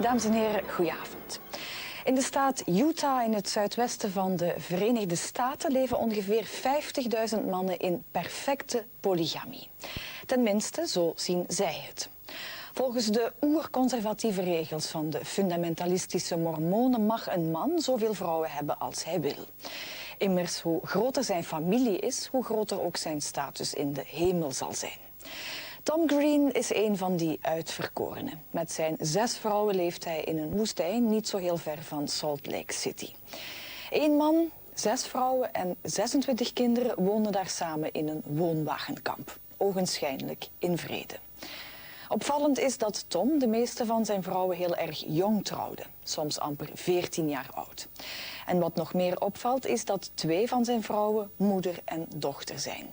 Dames en heren, goedenavond. In de staat Utah in het zuidwesten van de Verenigde Staten leven ongeveer 50.000 mannen in perfecte polygamie. Tenminste, zo zien zij het. Volgens de oerconservatieve regels van de fundamentalistische mormonen mag een man zoveel vrouwen hebben als hij wil. Immers, hoe groter zijn familie is, hoe groter ook zijn status in de hemel zal zijn. Tom Green is een van die uitverkorenen. Met zijn 6 vrouwen leeft hij in een woestijn niet zo heel ver van Salt Lake City. 1 man, 6 vrouwen en 26 kinderen wonen daar samen in een woonwagenkamp. Ogenschijnlijk in vrede. Opvallend is dat Tom de meeste van zijn vrouwen heel erg jong trouwde, soms amper 14 jaar oud. En wat nog meer opvalt is dat 2 van zijn vrouwen moeder en dochter zijn.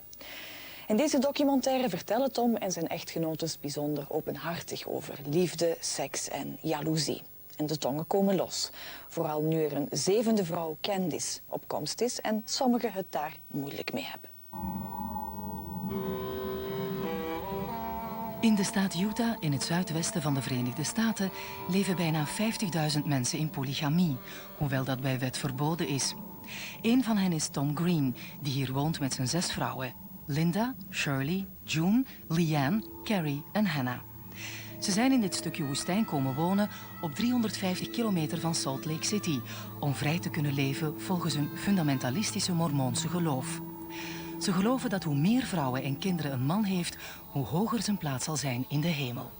In deze documentaire vertellen Tom en zijn echtgenotes bijzonder openhartig over liefde, seks en jaloezie. En de tongen komen los, vooral nu er een 7e vrouw, Candice, op komst is en sommigen het daar moeilijk mee hebben. In de staat Utah, in het zuidwesten van de Verenigde Staten, leven bijna 50.000 mensen in polygamie, hoewel dat bij wet verboden is. Een van hen is Tom Green, die hier woont met zijn 6 vrouwen. Linda, Shirley, June, Leanne, Carrie en Hannah. Ze zijn in dit stukje woestijn komen wonen op 350 kilometer van Salt Lake City, om vrij te kunnen leven volgens hun fundamentalistische mormoonse geloof. Ze geloven dat hoe meer vrouwen en kinderen een man heeft, hoe hoger zijn plaats zal zijn in de hemel.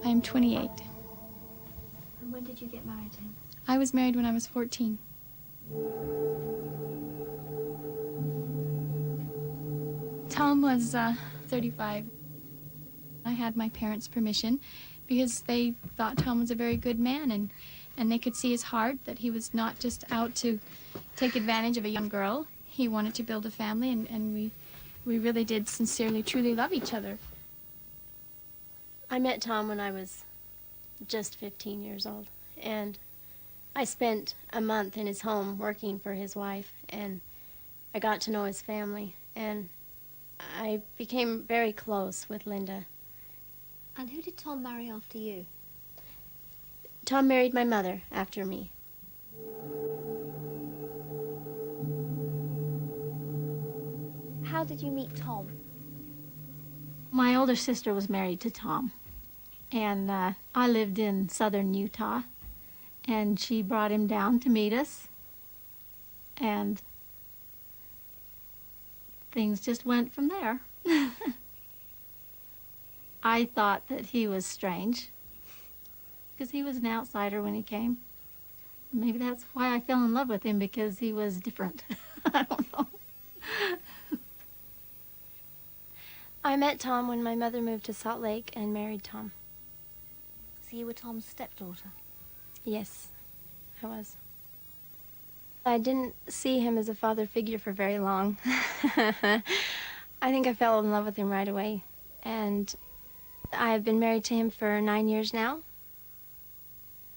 I'm 28. And when did you get married to him? I was married when I was 14. Tom was 35. I had my parents' permission because they thought Tom was a very good man, and they could see his heart, that he was not just out to take advantage of a young girl. He wanted to build a family, and we really did sincerely, truly love each other. I met Tom when I was just 15 years old, and I spent a month in his home working for his wife, and I got to know his family, and I became very close with Linda. And who did Tom marry after you? Tom married my mother after me. How did you meet Tom? My older sister was married to Tom, and I lived in southern Utah, and she brought him down to meet us, and things just went from there. I thought that he was strange, because he was an outsider when he came. Maybe that's why I fell in love with him, because he was different. I don't know. I met Tom when my mother moved to Salt Lake and married Tom. So you were Tom's stepdaughter? Yes, I was. I didn't see him as a father figure for very long. I think I fell in love with him right away. And I've been married to him for 9 years now.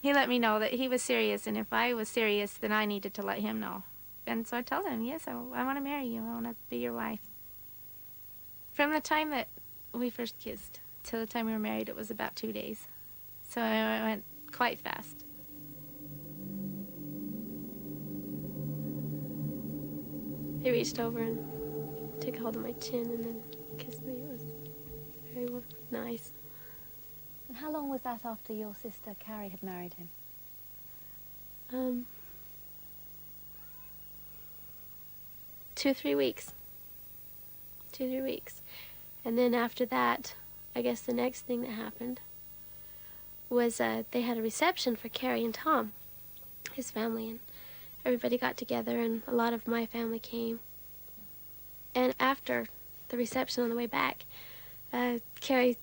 He let me know that he was serious, and if I was serious, then I needed to let him know. And so I told him, yes, I want to marry you. I want to be your wife. From the time that we first kissed till the time we were married, it was about 2 days. So it went quite fast. He reached over and took hold of my chin and then kissed me. It was very nice. And how long was that after your sister Carrie had married him? 2 or 3 weeks. 2 or 3 weeks. And then after that, I guess the next thing that happened was they had a reception for Carrie and Tom, his family, and everybody got together, and a lot of my family came. And after the reception on the way back, Carrie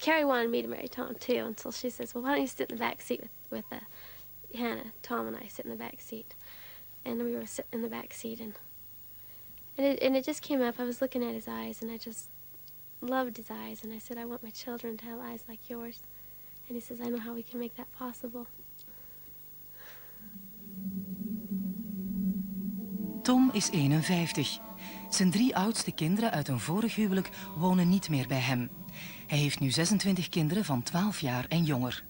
wanted me to marry Tom too, and so she says, well, why don't you sit in the back seat with Hannah? Tom and I sit in the back seat. and we were sitting in the back seat, and it just came up. I was looking at his eyes, and I just loved his eyes, and I said, I want my children to have eyes like yours. And he says, I know how we can make that possible. Tom is 51. Zijn 3 oudste kinderen uit een vorig huwelijk wonen niet meer bij hem. Hij heeft nu 26 kinderen van 12 jaar en jonger.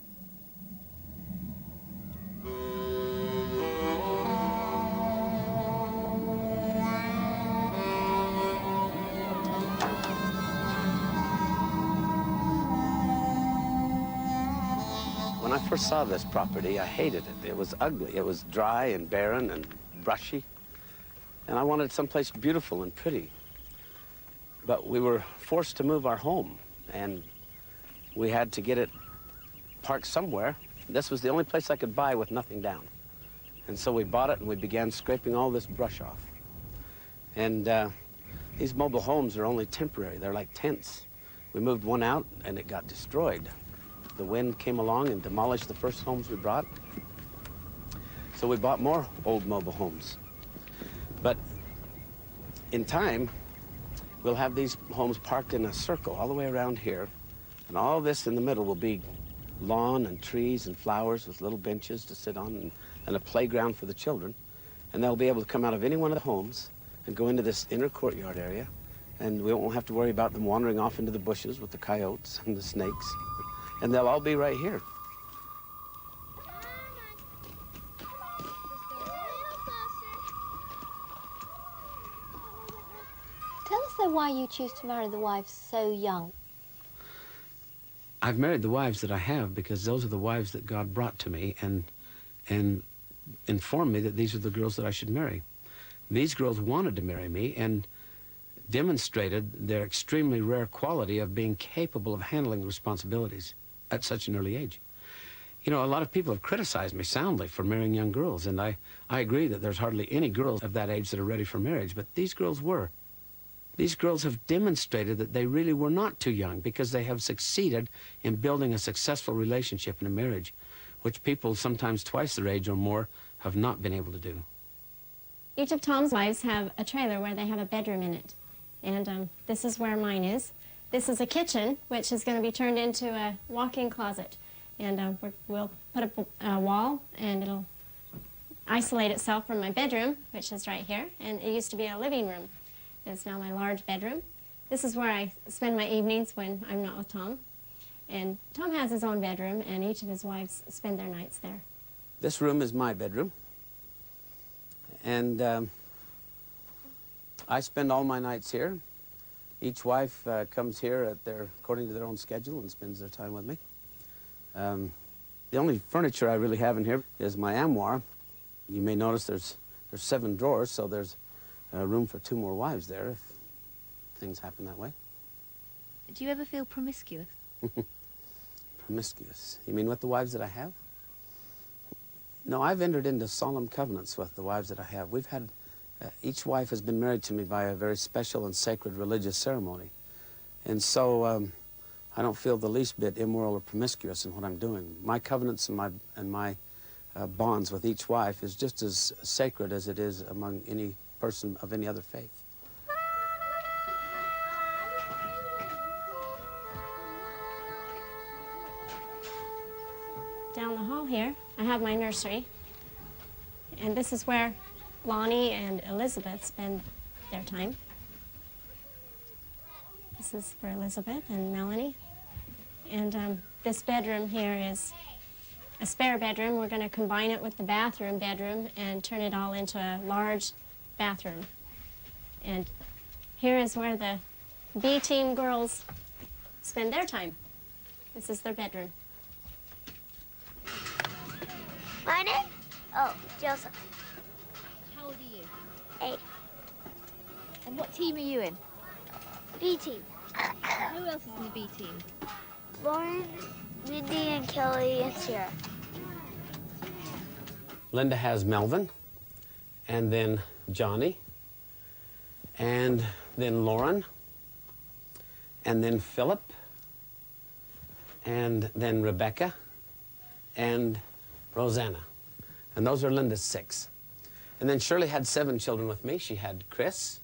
When I first saw this property, I hated it. It was ugly. It was dry and barren and brushy. And I wanted someplace beautiful and pretty. But we were forced to move our home, and we had to get it parked somewhere. This was the only place I could buy with nothing down. And so we bought it, and we began scraping all this brush off. And these mobile homes are only temporary. They're like tents. We moved one out, and it got destroyed. The wind came along and demolished the first homes we brought. So we bought more old mobile homes. But in time, we'll have these homes parked in a circle all the way around here. And all this in the middle will be lawn and trees and flowers with little benches to sit on and a playground for the children. And they'll be able to come out of any one of the homes and go into this inner courtyard area. And we won't have to worry about them wandering off into the bushes with the coyotes and the snakes. And they'll all be right here. Tell us, though, why you choose to marry the wives so young. I've married the wives that I have because those are the wives that God brought to me and informed me that these are the girls that I should marry. These girls wanted to marry me and demonstrated their extremely rare quality of being capable of handling responsibilities at such an early age. You know, a lot of people have criticized me soundly for marrying young girls, and I agree that there's hardly any girls of that age that are ready for marriage, but these girls were. These girls have demonstrated that they really were not too young because they have succeeded in building a successful relationship and a marriage, which people sometimes twice their age or more have not been able to do. Each of Tom's wives have a trailer where they have a bedroom in it. And this is where mine is. This is a kitchen, which is going to be turned into a walk-in closet. And we'll put up a wall, and it'll isolate itself from my bedroom, which is right here. And it used to be a living room. It's now my large bedroom. This is where I spend my evenings when I'm not with Tom. And Tom has his own bedroom, and each of his wives spend their nights there. This room is my bedroom. And I spend all my nights here. Each wife comes here according to their own schedule and spends their time with me. The only furniture I really have in here is my armoire. You may notice there's 7 drawers, so there's room for 2 more wives there if things happen that way. Do you ever feel promiscuous? Promiscuous? You mean with the wives that I have? No, I've entered into solemn covenants with the wives that I have. We've had, each wife has been married to me by a very special and sacred religious ceremony. And so I don't feel the least bit immoral or promiscuous in what I'm doing. My covenants and my bonds with each wife is just as sacred as it is among any person of any other faith. Down the hall here, I have my nursery. And this is where Lonnie and Elizabeth spend their time. This is for Elizabeth and Melanie. And this bedroom here is a spare bedroom. We're going to combine it with the bathroom bedroom and turn it all into a large bathroom. And here is where the B-team girls spend their time. This is their bedroom. My name? Oh, Joseph. How old are you? 8. And what team are you in? B team. Who else is in the B team? Lauren, Mindy, and Kelly, and Sarah. Linda has Melvin, and then Johnny, and then Lauren, and then Philip, and then Rebecca, and Rosanna. And those are Linda's 6. And then Shirley had 7 children with me. She had Chris,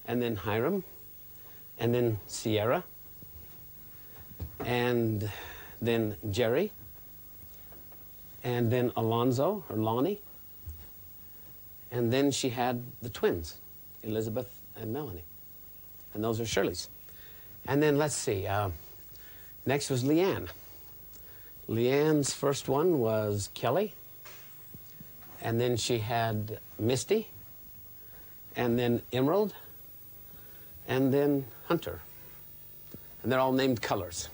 and then Hiram, and then Sierra, and then Jerry, and then Alonzo, or Lonnie, and then she had the twins, Elizabeth and Melanie. And those are Shirley's. And then, let's see, next was Leanne. Leanne's first one was Kelly, and then she had Misty, and then Emerald, and then Hunter. And they're all named colors.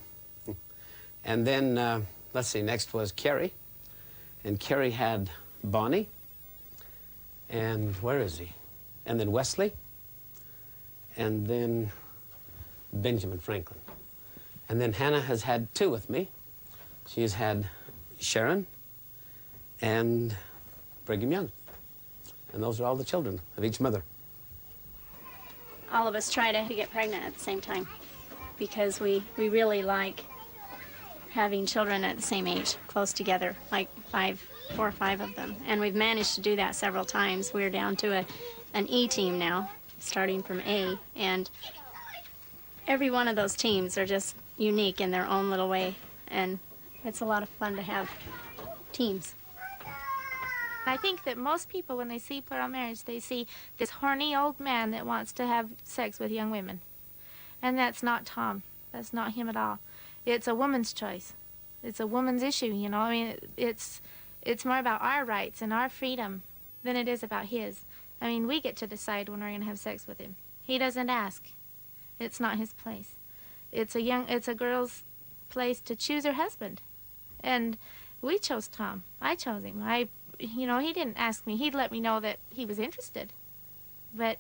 And then, let's see, next was Carrie, and Carrie had Bonnie, and where is he? And then Wesley, and then Benjamin Franklin. And then Hannah has had 2 with me. She has had Sharon and Brigham Young. And those are all the children of each mother. All of us try to get pregnant at the same time because we really like having children at the same age, close together, like 4 or 5 of them. And we've managed to do that several times. We're down to an E team now, starting from A, and every one of those teams are just unique in their own little way, and it's a lot of fun to have teams. I think that most people, when they see plural marriage, they see this horny old man that wants to have sex with young women. And that's not Tom. That's not him at all. It's a woman's choice. It's a woman's issue, you know. I mean, it's more about our rights and our freedom than it is about his. I mean, we get to decide when we're going to have sex with him. He doesn't ask. It's not his place. It's a girl's place to choose her husband. And we chose Tom. I chose him. You know, he didn't ask me. He'd let me know that he was interested. But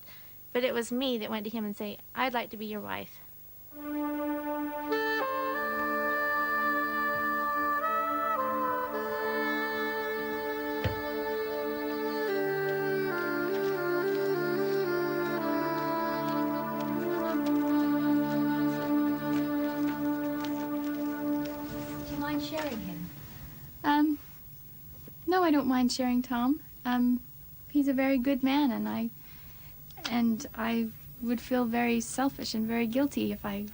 it was me that went to him and say, I'd like to be your wife. No, I don't mind sharing Tom. He's a very good man, and I would feel very selfish and very guilty if I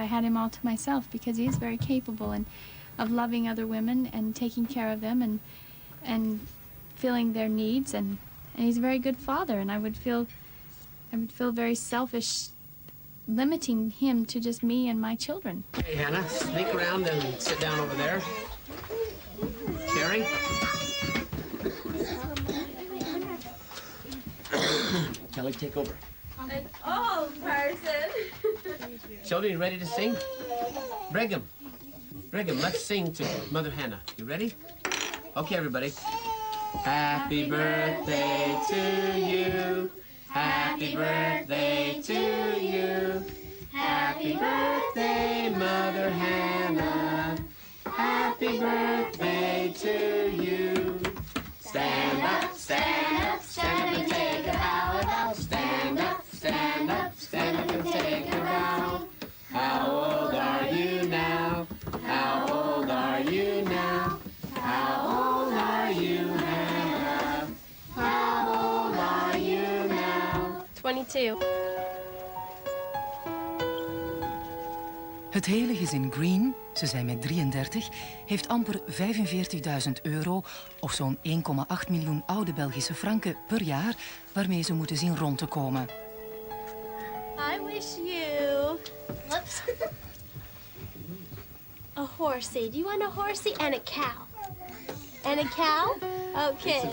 had him all to myself, because he is very capable of loving other women and taking care of them and filling their needs, and he's a very good father, and I would feel very selfish limiting him to just me and my children. Hey, Hannah, sneak around and sit down over there. Carrie? Kelly, take over. An old person. Children, you ready to sing? Brigham, let's sing to Mother Hannah. You ready? Okay, everybody. Happy birthday to you. Happy birthday to you. Happy birthday, Mother Hannah. Happy birthday to you. Stand up, stand up, stand up and take a bow. Stand up, stand up, stand up and take a bow. How old are you now? How old are you now? How old are you, Hannah? How old are you now? 22. Het hele gezin Green, ze zijn met 33, heeft amper €45.000, of zo'n 1,8 miljoen oude Belgische franken per jaar, waarmee ze moeten zien rond te komen. I wish you... Whoops. A horsey. Do you want a horsey and a cow? And a cow? Okay.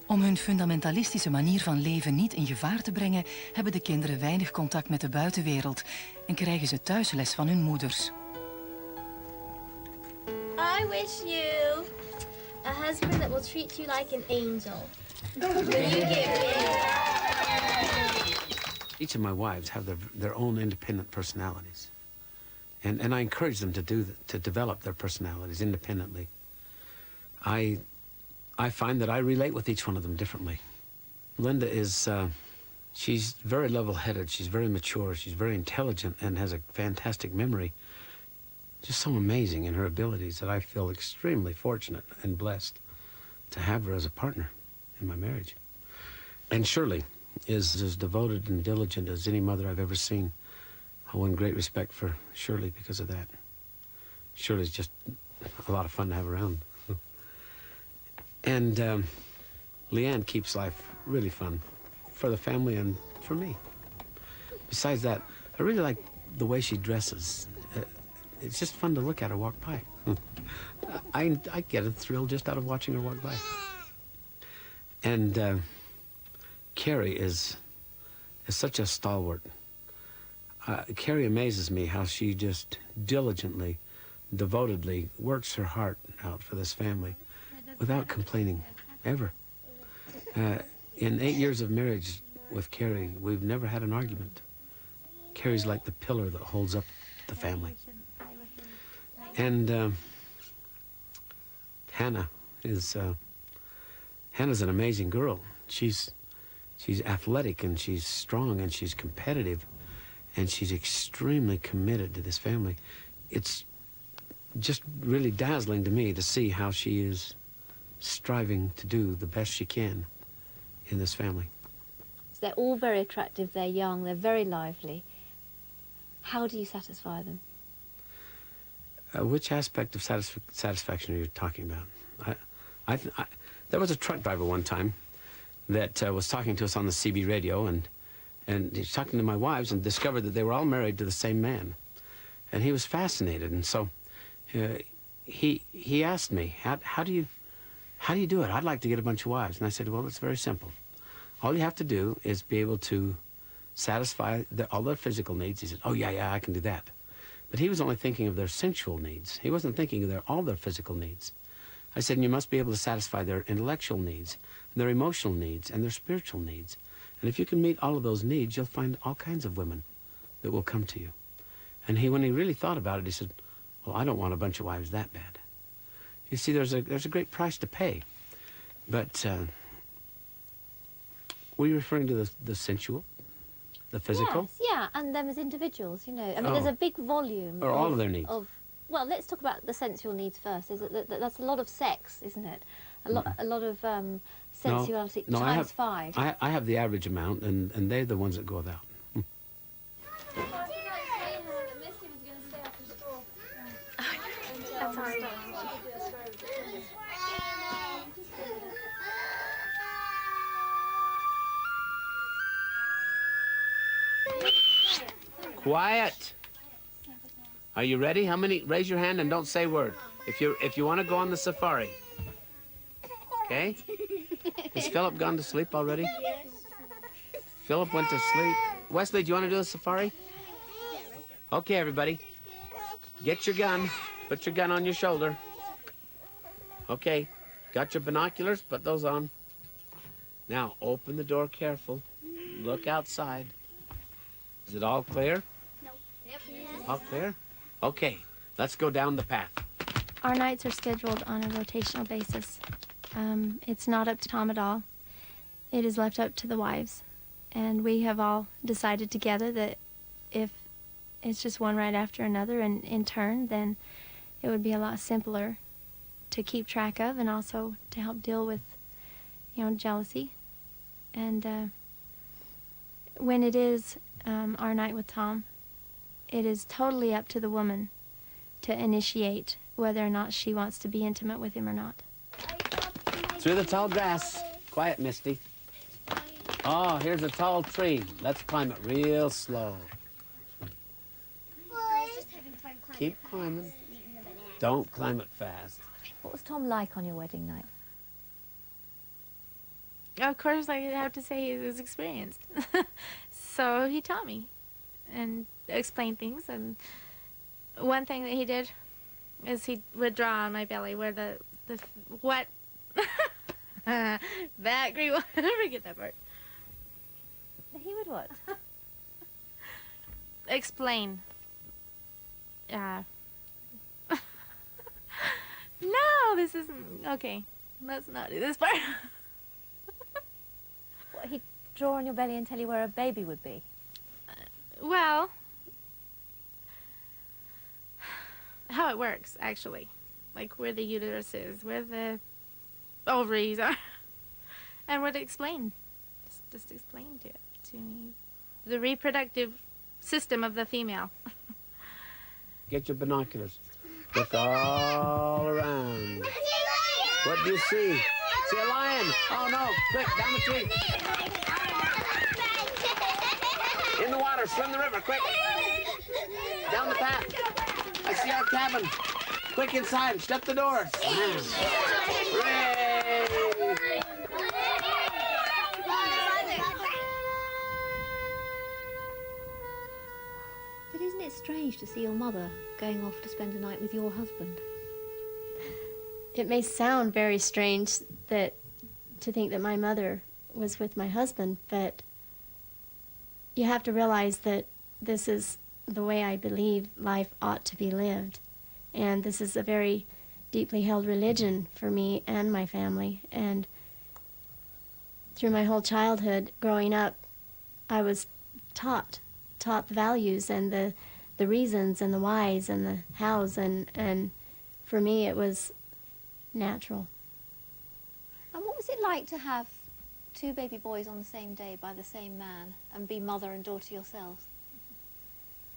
Om hun fundamentalistische manier van leven niet in gevaar te brengen, hebben de kinderen weinig contact met de buitenwereld en krijgen ze thuis les van hun moeders. I wish you a husband that will treat you like an angel. When you get married. Each of my wives have their own independent personalities. And I encourage them to develop their personalities independently. I find that I relate with each one of them differently. Linda is, she's very level-headed, she's very mature, she's very intelligent and has a fantastic memory. just so amazing in her abilities that I feel extremely fortunate and blessed to have her as a partner in my marriage. And Shirley is as devoted and diligent as any mother I've ever seen. I won great respect for Shirley because of that. Shirley's just a lot of fun to have around. And Leanne keeps life really fun for the family and for me. Besides that, I really like the way she dresses. It's just fun to look at her walk by. I get a thrill just out of watching her walk by. And Carrie is such a stalwart. Carrie amazes me how she just diligently, devotedly works her heart out for this family without complaining, ever. In 8 years of marriage with Carrie, we've never had an argument. Carrie's like the pillar that holds up the family. And Hannah's an amazing girl. She's athletic and she's strong and she's competitive and she's extremely committed to this family. It's just really dazzling to me to see how she is striving to do the best she can in this family. They're all very attractive, they're young, they're very lively. How do you satisfy them? Which aspect of satisfaction are you talking about? There was a truck driver one time that was talking to us on the CB radio, and he's talking to my wives and discovered that they were all married to the same man. And he was fascinated, and so he asked me, how do you do it? I'd like to get a bunch of wives. And I said, well, it's very simple. All you have to do is be able to satisfy all their physical needs. He said, oh, yeah, I can do that. But he was only thinking of their sensual needs. He wasn't thinking of all their physical needs. I said, and you must be able to satisfy their intellectual needs, their emotional needs, and their spiritual needs. And if you can meet all of those needs, you'll find all kinds of women that will come to you. And when he really thought about it, he said, well, I don't want a bunch of wives that bad. You see, there's a great price to pay. But were you referring to the sensual? The physical? Yes, yeah, and them as individuals, you know. I mean, there's a big volume. Or all of their needs. Well, let's talk about the sensual needs first. That's a lot of sex, isn't it? A lot of sensuality times 5. I have the average amount, and they're the ones that go without. That's hard. Quiet. Are you ready? How many? Raise your hand and don't say a word. If you want to go on the safari. Okay? Has Philip gone to sleep already? Yes. Philip went to sleep. Wesley, do you want to do the safari? Okay, everybody. Get your gun. Put your gun on your shoulder. Okay. Got your binoculars? Put those on. Now, open the door careful. Look outside. Is it all clear? No. Yep. All clear? Okay, let's go down the path. Our nights are scheduled on a rotational basis. It's not up to Tom at all. It is left up to the wives. And we have all decided together that if it's just one right after another and in turn, then it would be a lot simpler to keep track of and also to help deal with, jealousy. And when it is our night with Tom, it is totally up to the woman to initiate whether or not she wants to be intimate with him or not. Through the tall grass. Quiet, Misty. Oh, here's a tall tree. Let's climb it real slow. Keep climbing. Don't climb it fast. What was Tom like on your wedding night? Of course, I have to say he was experienced. So he taught me and explained things. And one thing that he did is he would draw on my belly where the what that green one. Forget that part. He would what? Explain. No, this isn't okay. Let's not do this part. What, he'd draw on your belly and tell you where a baby would be? Well, how it works, actually. Like where the uterus is, where the ovaries are. And would explain, just explain to me the reproductive system of the female. Get your binoculars. Look all around. What do you see? See a lion? Oh no, quick, down the tree. In the water, swim the river, quick. Down the path. I see our cabin. Quick inside, shut the door. Hooray! But isn't it strange to see your mother going off to spend a night with your husband? It may sound very strange to think that my mother was with my husband, but you have to realize that this is the way I believe life ought to be lived. And this is a very deeply held religion for me and my family. And through my whole childhood growing up, I was taught the values and the reasons and the whys and the hows, and for me it was natural. And what was it like to have two baby boys on the same day by the same man and be mother and daughter yourselves?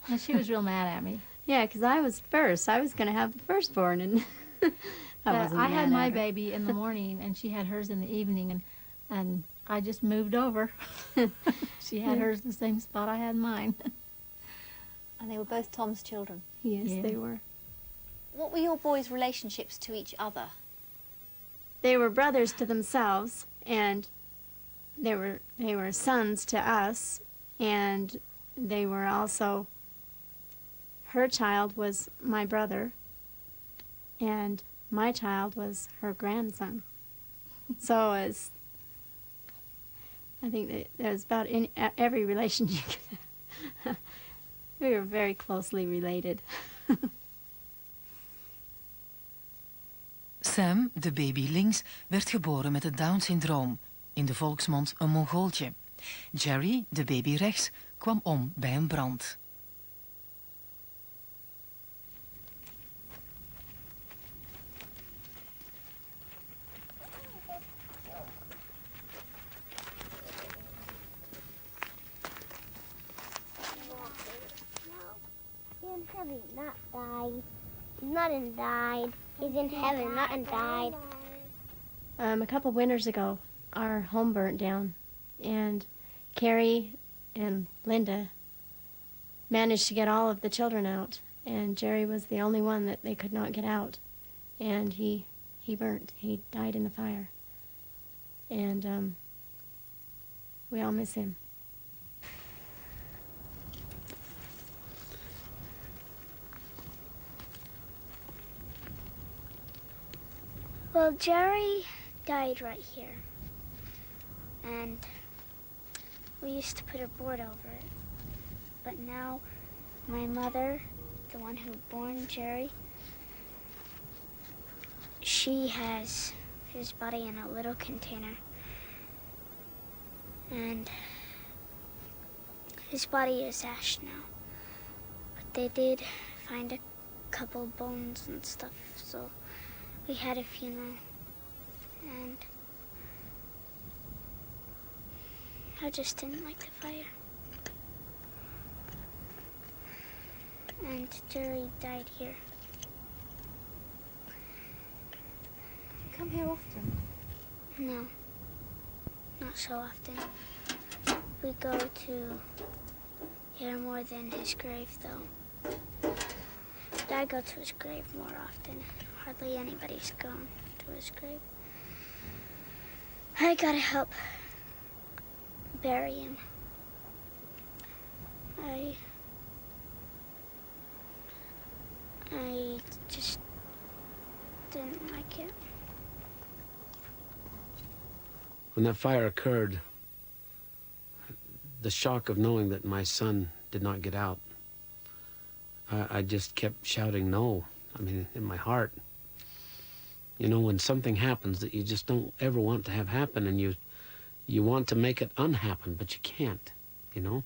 And she was real mad at me. Yeah, because I was first. I was going to have the firstborn, and I had my baby in the morning, and she had hers in the evening, and I just moved over. She had hers in the same spot I had mine. And they were both Tom's children? Yes, they were. What were your boys' relationships to each other? They were brothers to themselves, and they were sons to us, and they were also, her child was my brother, and my child was her grandson. So it's, I think that there's about every relationship. We were very closely related. Sam, de baby links, werd geboren met het Down-syndroom. In de volksmond een Mongooltje. Jerry, de baby rechts, kwam om bij een brand. In heaven, not died. Not in died. He's in heaven, not in died. A couple winters ago, our home burnt down, and Carrie and Linda managed to get all of the children out, and Jerry was the only one that they could not get out, and he burnt. He died in the fire, and we all miss him. Well, Jerry died right here. And we used to put a board over it. But now my mother, the one who born Jerry, she has his body in a little container. And his body is ash now. But they did find a couple bones and stuff, so we had a funeral, and I just didn't like the fire. And Jerry died here. You come here often? No, not so often. We go to here more than his grave, though. But I go to his grave more often. Hardly anybody's gone to his grave. I gotta help bury him. I just didn't like it. When that fire occurred, the shock of knowing that my son did not get out, I just kept shouting no. I mean, in my heart. You know, when something happens that you just don't ever want to have happen, and you want to make it unhappen, but you can't, you know?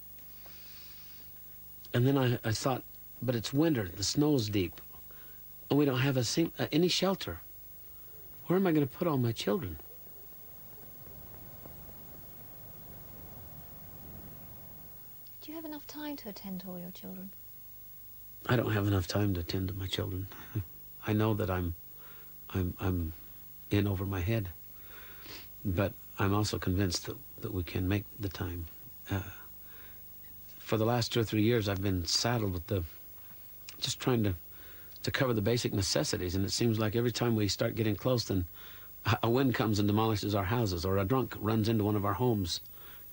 And then I thought, but it's winter, the snow's deep. And we don't have any shelter. Where am I going to put all my children? Do you have enough time to attend to all your children? I don't have enough time to attend to my children. I know that I'm in over my head, but I'm also convinced that we can make the time. For the last 2 or 3 years, I've been saddled with just trying to cover the basic necessities, and it seems like every time we start getting close, then a wind comes and demolishes our houses, or a drunk runs into one of our homes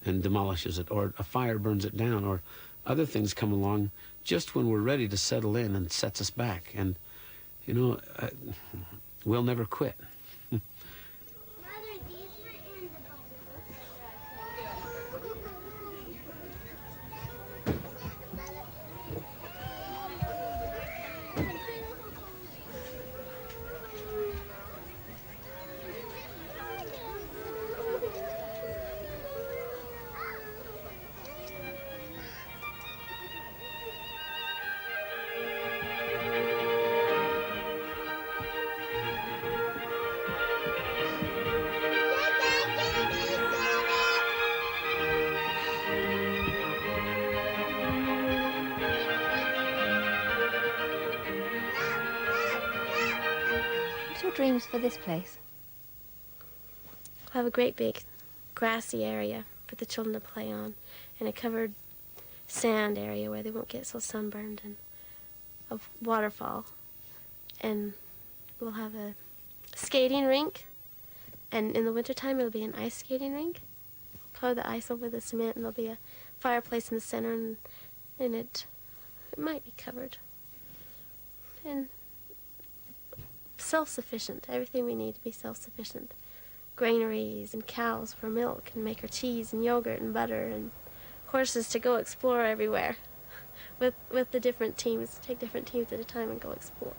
and demolishes it, or a fire burns it down, or other things come along just when we're ready to settle in and sets us back. And, you know, we'll never quit. What's your dreams for this place? We'll have a great big grassy area for the children to play on, and a covered sand area where they won't get so sunburned, and a waterfall. And we'll have a skating rink, and in the wintertime it'll be an ice skating rink. We'll cover the ice over the cement, and there'll be a fireplace in the center, and it might be covered. And self-sufficient, everything we need to be self-sufficient. Granaries and cows for milk, and make our cheese and yogurt and butter, and horses to go explore everywhere with the different teams, take different teams at a time and go explore.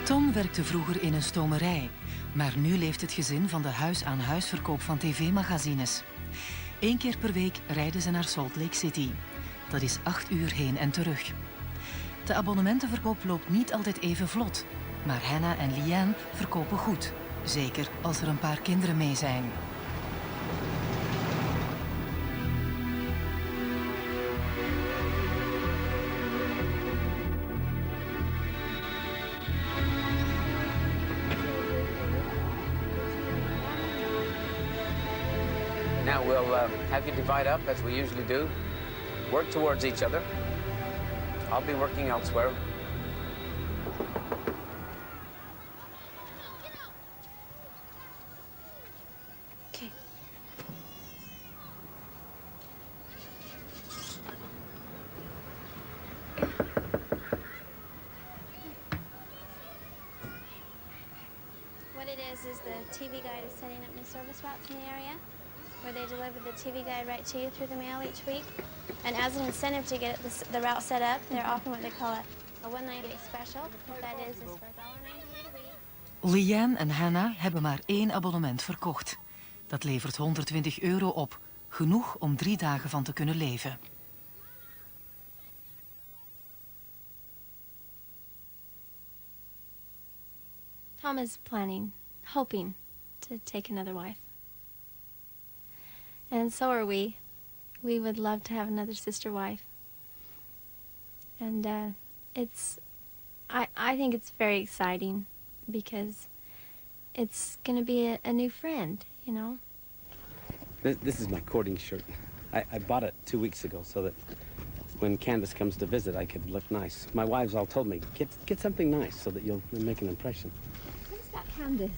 Tom werkte vroeger in een stomerij, maar nu leeft het gezin van de huis-aan-huisverkoop van tv-magazines. 1 keer per week rijden ze naar Salt Lake City. Dat is 8 uur heen en terug. De abonnementenverkoop loopt niet altijd even vlot, maar Hannah en Leanne verkopen goed. Zeker als er een paar kinderen mee zijn. Now we'll have you divide up as we usually do. Work towards each other. I'll be working elsewhere. Okay. What it is the TV guide is setting up new service routes in the area, where they deliver the TV guide right to you through the mail each week. And as an incentive to get the route set up, they're offering what they call a $1.98 special. What that is for $1.98 a week. Leanne en Hannah hebben maar 1 abonnement verkocht. Dat levert €120 op. Genoeg om 3 dagen van te kunnen leven. Tom is hoping to take another wife. And so are we. We would love to have another sister wife. And I think it's very exciting because it's going to be a new friend, you know. This is my courting shirt. I bought it 2 weeks ago so that when Candace comes to visit, I could look nice. My wives all told me, get something nice so that you'll make an impression. What is that, Candace?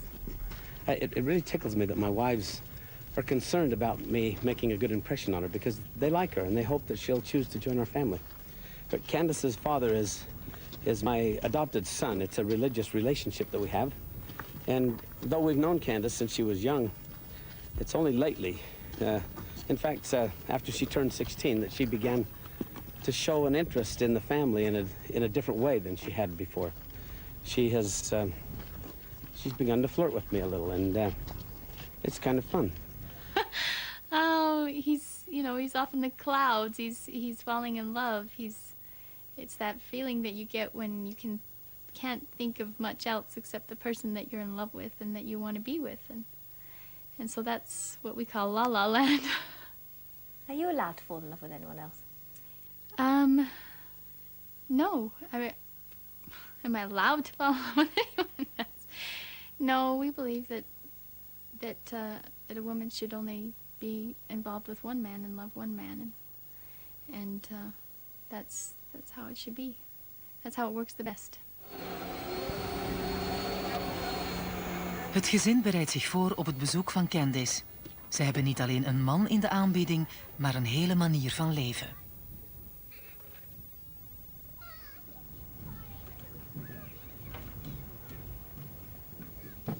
It really tickles me that my wives are concerned about me making a good impression on her because they like her and they hope that she'll choose to join our family. But Candace's father is my adopted son. It's a religious relationship that we have. And though we've known Candace since she was young, it's only lately, in fact, after she turned 16, that she began to show an interest in the family in a different way than she had before. She's begun to flirt with me a little, and it's kind of fun. Oh, he's know, he's off in the clouds. He's falling in love. It's that feeling that you get when you can't think of much else except the person that you're in love with and that you want to be with, and so that's what we call La La Land. Are you allowed to fall in love with anyone else? No. I mean, am I allowed to fall in love with anyone else? No, we believe that a woman should only be involved with one man and love one man, and that's how it should be. That's how it works the best. Het gezin bereidt zich voor op het bezoek van Candice. Ze hebben niet alleen een man in de aanbieding, maar een hele manier van leven.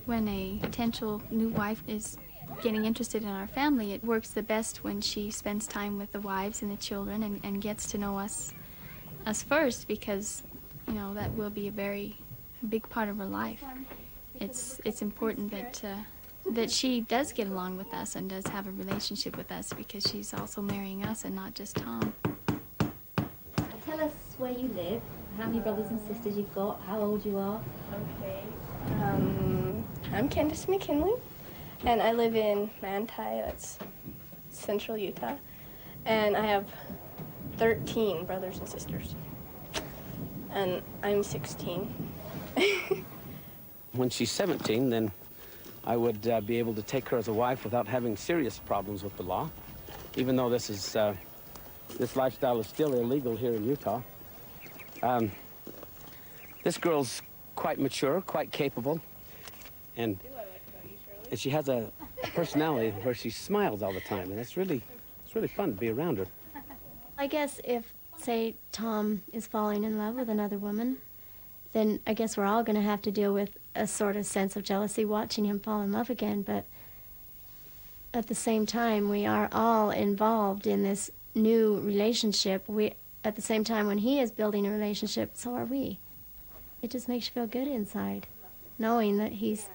When a potential new wife is getting interested in our family, it works the best when she spends time with the wives and the children and gets to know us first, because, you know, that will be a big part of her life. It's important that she does get along with us and does have a relationship with us, because she's also marrying us and not just Tom. Tell us where you live, how many brothers and sisters you've got, how old you are. Okay. I'm Candice McKinley, and I live in Manti, that's central Utah, and I have 13 brothers and sisters, and I'm 16. When she's 17, then I would be able to take her as a wife without having serious problems with the law, even though this lifestyle is still illegal here in Utah. This girl's quite mature, quite capable, and she has a personality where she smiles all the time, and it's really fun to be around her. I guess if, say, Tom is falling in love with another woman, then I guess we're all going to have to deal with a sort of sense of jealousy watching him fall in love again. But at the same time, we are all involved in this new relationship. At the same time, when he is building a relationship, so are we. It just makes you feel good inside, knowing that he's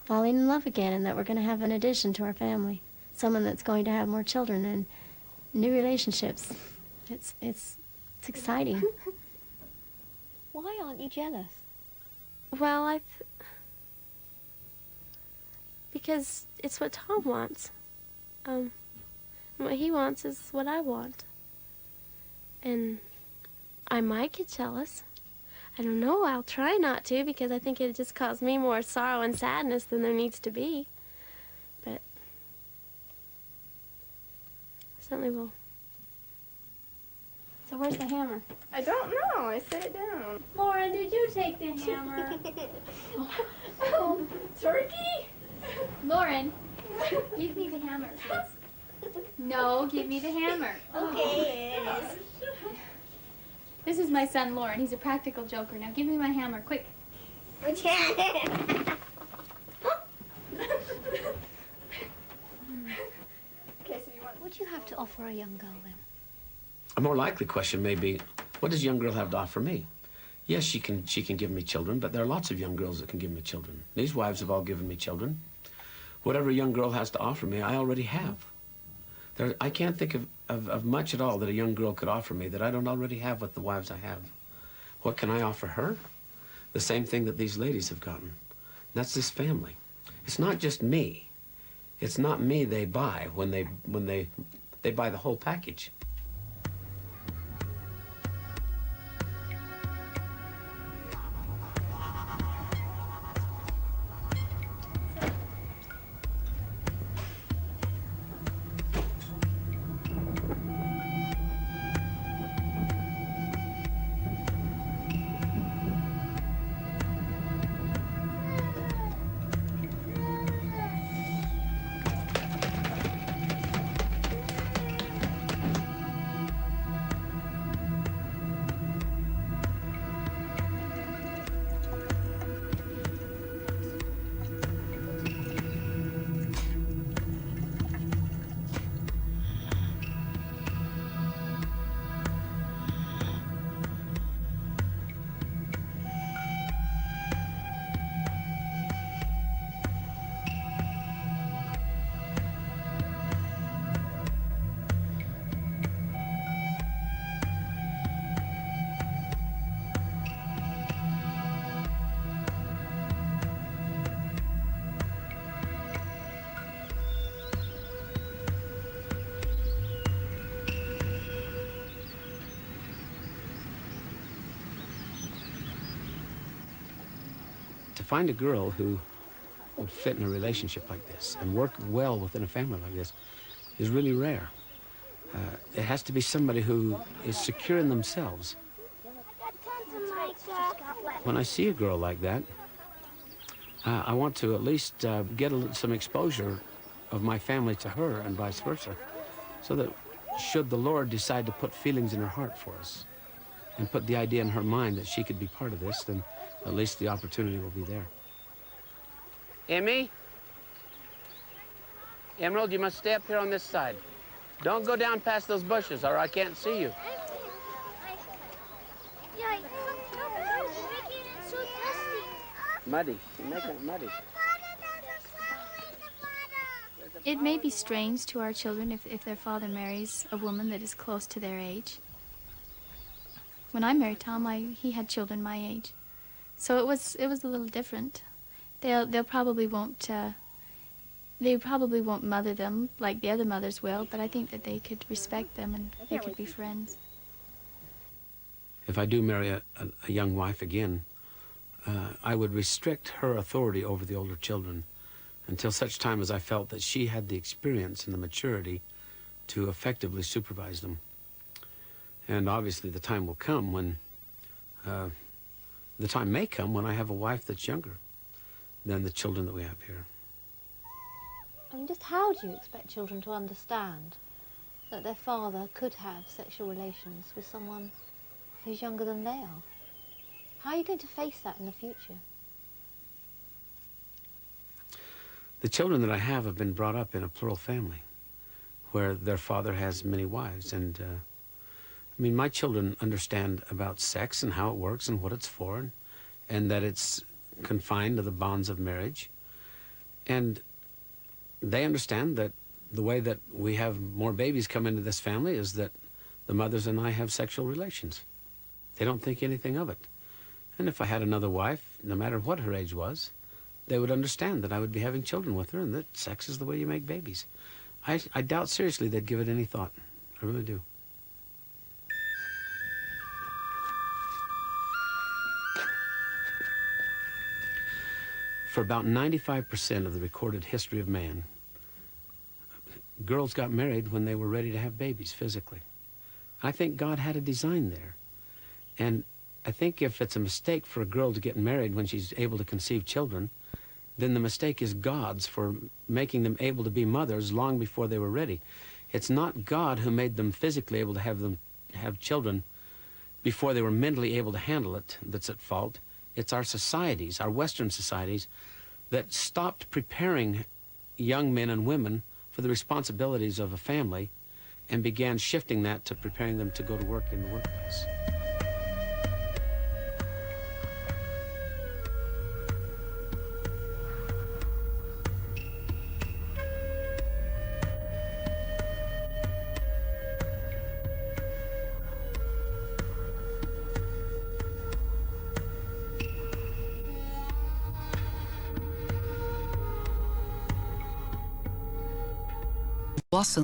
falling in love again and that we're going to have an addition to our family, someone that's going to have more children and new relationships. It's exciting. Why aren't you jealous? Well, because it's what Tom wants. What he wants is what I want. And I might get jealous. I don't know, I'll try not to, because I think it just causes me more sorrow and sadness than there needs to be. But certainly will. So where's the hammer? I don't know, I set it down. Lauren, did you take the hammer? Oh, turkey? Lauren, give me the hammer, please. No, give me the hammer. Okay, it is. This is my son, Lauren. He's a practical joker. Now give me my hammer, quick. Which hand? What do you have to offer a young girl then? A more likely question may be, what does a young girl have to offer me? Yes, she can give me children, but there are lots of young girls that can give me children. These wives have all given me children. Whatever a young girl has to offer me, I already have. I can't think of much at all that a young girl could offer me that I don't already have with the wives I have. What can I offer her? The same thing that these ladies have gotten. And that's this family. It's not just me. It's not me they buy when they buy the whole package. find a girl who would fit in a relationship like this and work well within a family like this is really rare. It has to be somebody who is secure in themselves. When I see a girl like that, I want to at least get some exposure of my family to her and vice versa, so that should the Lord decide to put feelings in her heart for us and put the idea in her mind that she could be part of this, then at least the opportunity will be there. Emmy? Emerald, you must stay up here on this side. Don't go down past those bushes or I can't see you. Muddy. You're making it muddy. It may be strange to our children if their father marries a woman that is close to their age. When I married Tom, he had children my age, so it was a little different. They probably won't mother them like the other mothers will, but I think that they could respect them and they could be friends. If I do marry a young wife again, I would restrict her authority over the older children until such time as I felt that she had the experience and the maturity to effectively supervise them. And obviously the time will come when, the time may come when I have a wife that's younger than the children that we have here. I mean, just how do you expect children to understand that their father could have sexual relations with someone who's younger than they are? How are you going to face that in the future? The children that I have been brought up in a plural family where their father has many wives. And I mean, my children understand about sex and how it works and what it's for, and that it's confined to the bonds of marriage. And they understand that the way that we have more babies come into this family is that the mothers and I have sexual relations. They don't think anything of it. And if I had another wife, no matter what her age was, they would understand that I would be having children with her and that sex is the way you make babies. I doubt seriously they'd give it any thought. I really do. For about 95% of the recorded history of man, girls got married when they were ready to have babies physically. I think God had a design there. And I think if it's a mistake for a girl to get married when she's able to conceive children, then the mistake is God's for making them able to be mothers long before they were ready. It's not God who made them physically able to have children before they were mentally able to handle it that's at fault. It's our societies, our Western societies, that stopped preparing young men and women for the responsibilities of a family and began shifting that to preparing them to go to work in the workplace. Wassen